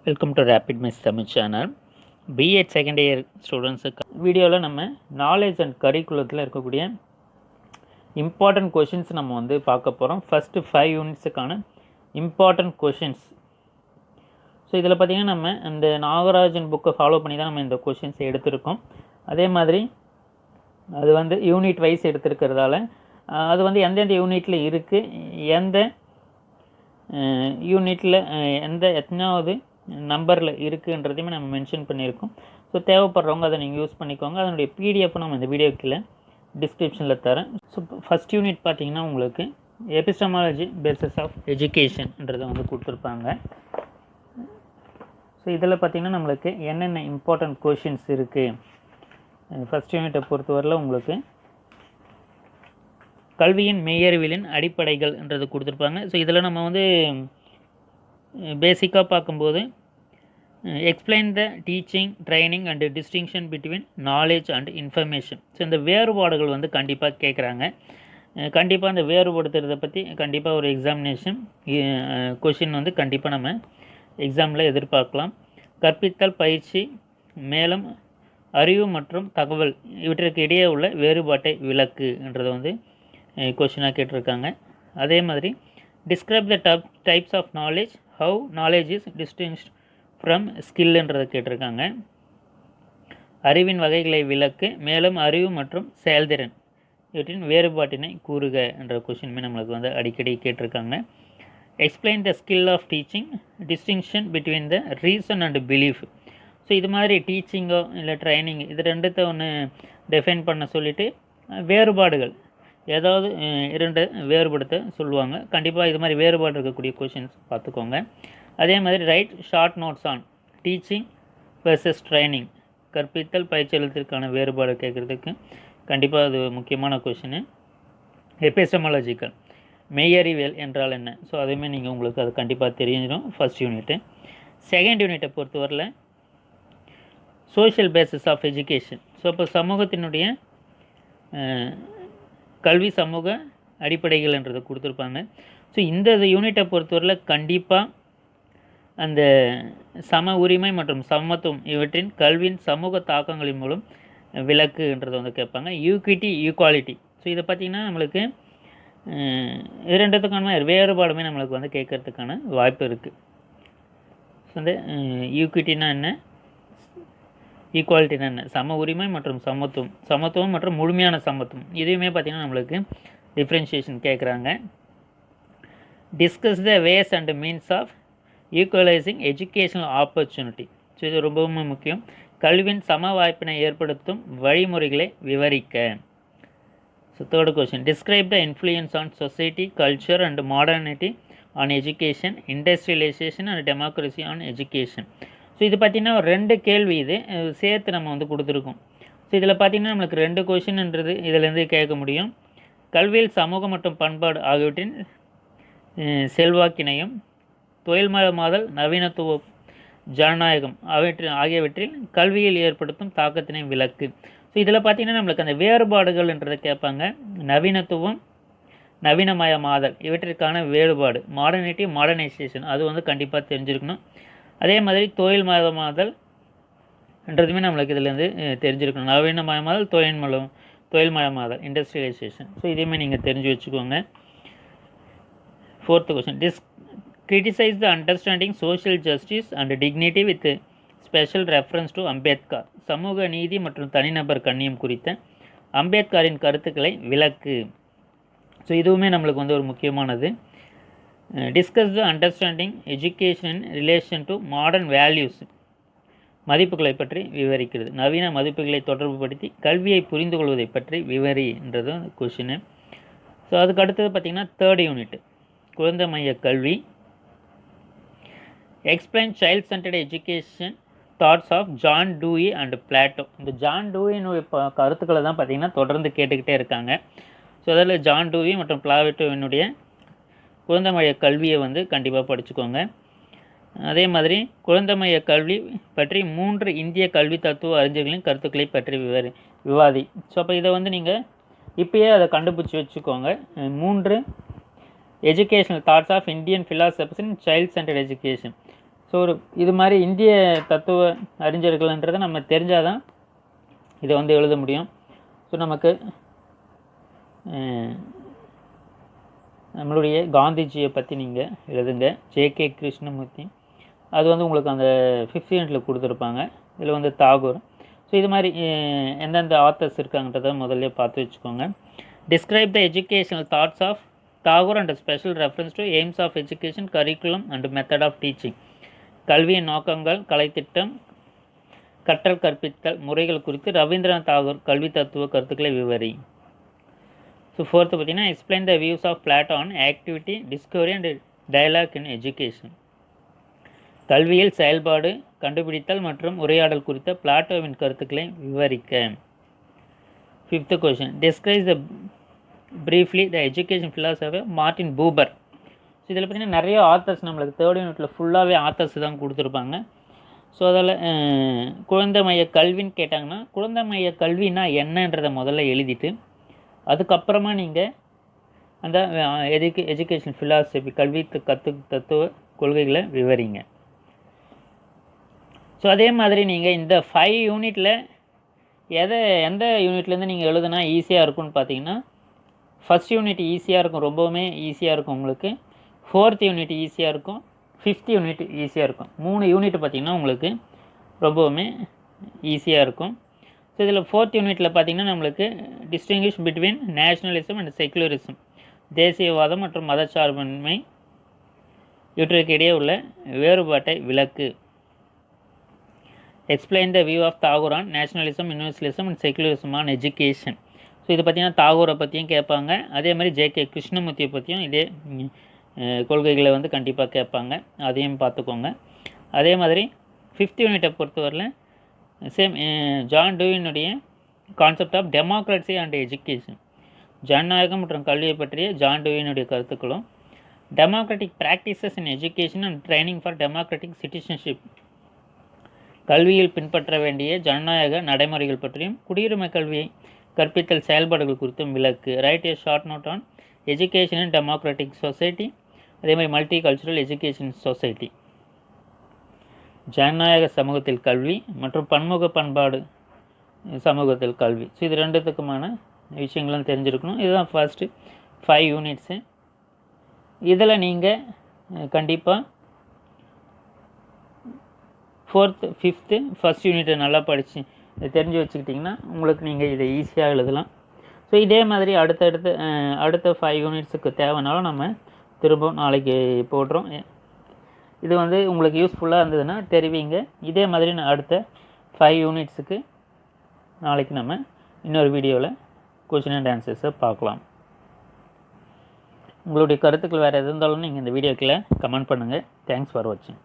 Welcome to rapid miss Tamil channel. BEd second year ஸ்டூடெண்ட்ஸுக்கு வீடியோவில் நம்ம நாலேஜ் அண்ட் கரிக்குலத்தில் இருக்கக்கூடிய இம்பார்ட்டன்ட் கொஷின்ஸ் நம்ம வந்து பார்க்க போகிறோம். ஃபஸ்ட்டு 5 யூனிட்ஸுக்கான இம்பார்ட்டன்ட் கொஷின்ஸ். ஸோ இதில் பார்த்திங்கன்னா நம்ம இந்த நாகராஜன் புக்கை ஃபாலோ பண்ணி தான் நம்ம இந்த கொஷின்ஸ் எடுத்திருக்கோம். அதே மாதிரி அது வந்து யூனிட் வைஸ் எடுத்திருக்கிறதால அது வந்து எந்தெந்த யூனிட்டில் இருக்குது, எந்த யூனிட்டில் எத்தனாவது நம்பரில் இருக்குன்றதையுமே நம்ம மென்ஷன் பண்ணியிருக்கோம். ஸோ தேவைப்படுறவங்க அதை நீங்கள் யூஸ் பண்ணிக்கோங்க. அதனுடைய பிடிஎஃப் நம்ம இந்த வீடியோக்கில் டிஸ்கிரிப்ஷனில் தரேன். ஸோ ஃபஸ்ட் யூனிட் பார்த்திங்கன்னா உங்களுக்கு எபிஸ்டமாலஜி பேசிஸ் ஆஃப் எஜுகேஷன்ன்றதை வந்து கொடுத்துருப்பாங்க. ஸோ இதில் பார்த்திங்கன்னா நம்மளுக்கு என்னென்ன இம்பார்ட்டன்ட் கொஷின்ஸ் இருக்குது. ஃபஸ்ட் யூனிட்டை பொறுத்தவரையில் உங்களுக்கு கல்வியின் மெய்யறிவியலின் அடிப்படைகள்ன்றது கொடுத்துருப்பாங்க. ஸோ இதில் நம்ம வந்து பேசிக்காக பார்க்கும்போது explain the teaching, training and distinction between knowledge and information. So இந்த வேறுபாடுகள் வந்து கண்டிப்பாக கேட்குறாங்க. கண்டிப்பாக அந்த வேறுபடுத்துறதை பற்றி கண்டிப்பாக ஒரு எக்ஸாமினேஷன் கொஷின் வந்து கண்டிப்பாக நம்ம எக்ஸாமில் எதிர்பார்க்கலாம். கற்பித்தல் பயிற்சி, மேலும் அறிவு மற்றும் தகவல் இவற்றிற்கு இடையே உள்ள வேறுபாட்டை விளக்குன்றதை வந்து கொஷினாக கேட்டிருக்காங்க. அதே மாதிரி describe the types of knowledge, how knowledge is distinguished from ஸ்கில்ன்றதை கேட்டிருக்காங்க. அறிவின் வகைகளை விளக்கு, மேலும் அறிவு மற்றும் செயல்திறன் இவற்றின் வேறுபாட்டினை கூறுக என்ற கொஷினுமே நம்மளுக்கு வந்து அடிக்கடி கேட்டிருக்காங்க. Explain the skill of teaching, distinction between the reason and belief. So இது மாதிரி டீச்சிங்கோ இல்லை ட்ரைனிங் இது ரெண்டுத்த ஒன்று டிஃபைன் பண்ண சொல்லிவிட்டு வேறுபாடுகள் ஏதாவது இரண்டு வேறுபடுத்த சொல்லுவாங்க. கண்டிப்பாக இது மாதிரி வேறுபாடு இருக்கக்கூடிய கொஷின்ஸ் பார்த்துக்கோங்க. அதே மாதிரி right short notes on teaching versus training, கற்பித்தல் பயிற்சியளித்திற்கான வேறுபாடு கேட்குறதுக்கு கண்டிப்பாக அது முக்கியமான கொஷினு. எபிஸ்டமாலஜிக்கல் மெய்யறிவியல் என்றால் என்ன, ஸோ அதுவுமே நீங்கள் உங்களுக்கு அது கண்டிப்பாக தெரிஞ்சிடும் ஃபஸ்ட் யூனிட்டு. செகண்ட் யூனிட்டை பொறுத்தவரையில் social basis of education. So இப்போ சமூகத்தினுடைய கல்வி சமூக அடிப்படைகள்ன்றதை கொடுத்துருப்பாங்க. ஸோ இந்த யூனிட்டை பொறுத்தவரையில் கண்டிப்பாக அந்த சம உரிமை மற்றும் சமத்துவம் இவற்றின் கல்வியின் சமூக தாக்கங்களின் மூலம் விளக்குன்றதை வந்து கேட்பாங்க. Equity, equality. ஸோ இதை பார்த்திங்கன்னா நம்மளுக்கு இரண்டுத்துக்கான வேறுபாடுமே நம்மளுக்கு வந்து கேட்கறதுக்கான வாய்ப்பு இருக்குது. ஸோ இந்த ஈக்விட்டினா என்ன, ஈக்குவாலிட்டினா என்ன, சம உரிமை மற்றும் சமத்துவம் மற்றும் முழுமையான சமத்துவம், இதுவுமே பார்த்திங்கன்னா நம்மளுக்கு டிஃப்ரென்ஷியேஷன் கேட்குறாங்க. Discuss the ways and means of equalising educational opportunity. So இது ரொம்பவும் முக்கியம். கல்வியின் சம வாய்ப்பினை ஏற்படுத்தும் வழிமுறைகளை விவரிக்க. So third question, describe the influence on society, culture and modernity on education, industrialisation and democracy on education. So இது பார்த்திங்கன்னா ஒரு 2 கேள்வி இது சேர்த்து நம்ம வந்து கொடுத்துருக்கோம். ஸோ இதில் பார்த்திங்கன்னா நம்மளுக்கு 2 கொஷின்ன்றது இதிலேருந்து கேட்க முடியும். கல்வியில் சமூகம் மற்றும் பண்பாடு ஆகியவற்றின் செல்வாக்கினையும், தொழில்மயமாதல், நவீனத்துவ ஜனநாயகம் ஆகியவற்றில் கல்வியில் ஏற்படுத்தும் தாக்கத்தினை விளக்கு. ஸோ இதில் பார்த்திங்கன்னா நம்மளுக்கு அந்த வேறுபாடுகள்ன்றதை கேட்பாங்க. நவீனத்துவம், நவீனமயமாதல் இவற்றிற்கான வேறுபாடு, மாடர்னிட்டி, மாடர்னைசேஷன் அது வந்து கண்டிப்பாக தெரிஞ்சிருக்கணும். அதே மாதிரி தொழில்மயமாதல்ன்றதுமே நம்மளுக்கு இதிலேருந்து தெரிஞ்சிருக்கணும். நவீனமயமாதல், தொழில்மயமாதல், இண்டஸ்ட்ரியலைசேஷன். ஸோ இதையுமே நீங்கள் தெரிஞ்சு வச்சுக்கோங்க. Fourth question, criticise the understanding social justice and dignity with special reference to Ambedkar. சமூக நீதி மற்றும் தனிநபர் கண்ணியம் குறித்த அம்பேத்கரின் கருத்துக்களை விளக்கு. ஸோ இதுவுமே நம்மளுக்கு வந்து ஒரு முக்கியமானது. Discuss the understanding education relation to modern values. மதிப்புகளை பற்றி விவரிக்கிறது. நவீன மதிப்புகளை தொடர்புபடுத்தி கல்வியை புரிந்து கொள்வதை பற்றி விவரின்றது கொஷினு. ஸோ அதுக்கு அடுத்தது பார்த்திங்கன்னா தேர்ட் யூனிட், குழந்தை மைய கல்வி. Explain child centred education thoughts of John Dewey and Plato. இந்த ஜான் டூயினுடைய கருத்துக்களை தான் பார்த்திங்கன்னா தொடர்ந்து கேட்டுக்கிட்டே இருக்காங்க. ஸோ அதில் ஜான் டூயி மற்றும் பிளாட்டோவினுடைய குழந்தை மைய கல்வியை வந்து கண்டிப்பாக படிச்சுக்கோங்க. அதே மாதிரி குழந்தை மைய கல்வி பற்றி 3 இந்திய கல்வி தத்துவ அறிஞர்களின் கருத்துக்களை பற்றி விவாதி. ஸோ அப்போ இதை வந்து நீங்கள் இப்போயே அதை கண்டுபிடிச்சி வச்சுக்கோங்க. 3 educational thoughts of Indian philosophers in child centred education. So இது மாதிரி இந்திய தத்துவ அறிஞர்கள்ன்றதை நம்ம தெரிஞ்சால் தான் இதை வந்து எழுத முடியும். ஸோ நமக்கு நம்மளுடைய காந்திஜியை பற்றி நீங்கள் எழுதுங்க. ஜே.கே. கிருஷ்ணமூர்த்தி, அது வந்து உங்களுக்கு அந்த 5th யூனிட்டில் கொடுத்துருப்பாங்க. இதில் வந்து தாகூர். ஸோ இது மாதிரி எந்தெந்த ஆத்தர்ஸ் இருக்காங்கன்றதை முதல்ல பார்த்து வச்சுக்கோங்க. Describe the educational thoughts of Tagore and special reference to aims of education, curriculum and method of teaching. கல்வியின் நோக்கங்கள், கலைத்திட்டம், கற்றல் கற்பித்தல் முறைகள் குறித்து ரவீந்திரநாத் தாகூர் கல்வி தத்துவ கருத்துக்களை விவரி. ஸோ 4th பார்த்தீங்கன்னா explain the views of Plato on activity, discovery and dialogue in education. கல்வியில் செயல்பாடு, கண்டுபிடித்தல் மற்றும் உரையாடல் குறித்த பிளாட்டோவின் கருத்துக்களை விவரிக்க. 5th question describe the briefly the education philosophy Martin Buber. So இதில் பார்த்தீங்கன்னா நிறைய ஆத்தர்ஸ் நம்மளுக்கு 3rd யூனிட்டில் ஃபுல்லாகவே ஆத்தர்ஸ் தான் கொடுத்துருப்பாங்க. ஸோ அதில் குழந்தை மைய கல்வின்னு கேட்டாங்கன்னா குழந்தை மைய கல்வினா என்னன்றதை முதல்ல எழுதிட்டு அதுக்கப்புறமா நீங்கள் அந்த எஜுகேஷன் ஃபிலாசபி கல்வி தத்துவ கொள்கைகளை விவரிங்க. ஸோ அதே மாதிரி நீங்கள் இந்த 5 யூனிட்டில் எந்த யூனிட்லேருந்து நீங்கள் எழுதுனா ஈஸியாக இருக்கும்னு பார்த்தீங்கன்னா, ஃபஸ்ட் யூனிட் ஈஸியாக இருக்கும், ரொம்பவுமே ஈஸியாக இருக்கும் உங்களுக்கு. 4th யூனிட் ஈஸியாக இருக்கும், 5th யூனிட் ஈஸியாக இருக்கும். 3 யூனிட் பார்த்திங்கன்னா உங்களுக்கு ரொம்பவுமே ஈஸியாக இருக்கும். ஸோ இதில் 4th யூனிட்டில் பார்த்திங்கன்னா நம்மளுக்கு distinguish between nationalism and secularism, தேசியவாதம் மற்றும் மதச்சார்பின்மை இவற்றுக்கு இடையே உள்ள வேறுபாட்டை விளக்கு. Explain the view of Tagore on nationalism, universalism and secularism on education. So இது பார்த்திங்கன்னா தாகூரை பற்றியும் கேட்பாங்க. அதே மாதிரி ஜே.கே. கிருஷ்ணமூர்த்தியை பற்றியும் இதே கொள்கைகளை வந்து கண்டிப்பாக கேட்பாங்க, அதையும் பார்த்துக்கோங்க. அதே மாதிரி 5th யூனிட்டை பொறுத்தவரையில் சேம் ஜான் டூயினுடைய concept of democracy and education, ஜனநாயகம் மற்றும் கல்வியை பற்றிய ஜான் டூயினுடைய கருத்துக்களும், democratic practices in education and training for democratic citizenship, கல்வியில் பின்பற்ற வேண்டிய ஜனநாயக நடைமுறைகள் பற்றியும் குடியுரிமை கல்வியை கற்பித்தல் செயல்பாடுகள் குறித்தும் விளக்கு. Write a short note on education in democratic society, அதே மாதிரி மல்டி கல்ச்சுரல் எஜுகேஷன் சொசைட்டி, ஜனநாயக சமூகத்தில் கல்வி மற்றும் பன்முக பண்பாடு சமூகத்தில் கல்வி. ஸோ இது ரெண்டுத்துக்குமான விஷயங்களும் தெரிஞ்சிருக்கணும். இதுதான் ஃபர்ஸ்ட்டு 5 யூனிட்ஸு. இதில் நீங்கள் கண்டிப்பாக 4th 5th ஃபஸ்ட் யூனிட்டை நல்லா படித்து தெரிஞ்சு வச்சுக்கிட்டிங்கன்னா உங்களுக்கு நீங்கள் இதை ஈஸியாக எழுதலாம். ஸோ இதே மாதிரி அடுத்த 5 யூனிட்ஸுக்கு தேவைனாலும் நம்ம திரும்பவும் நாளைக்கு போடுறோம். இது வந்து உங்களுக்கு யூஸ்ஃபுல்லாக இருந்ததுன்னா தெரிவிங்க. இதே மாதிரி நான் அடுத்த 5 யூனிட்ஸுக்கு நாளைக்கு நம்ம இன்னொரு வீடியோவில் கொஸ்டின் அண்ட் ஆன்சர்ஸை பார்க்கலாம். உங்களுடைய கருத்துக்கள் வேறு எது இருந்தாலும் நீங்கள் இந்த வீடியோக்குள்ளே கமெண்ட் பண்ணுங்கள். தேங்க்ஸ் ஃபார் வாட்சிங்.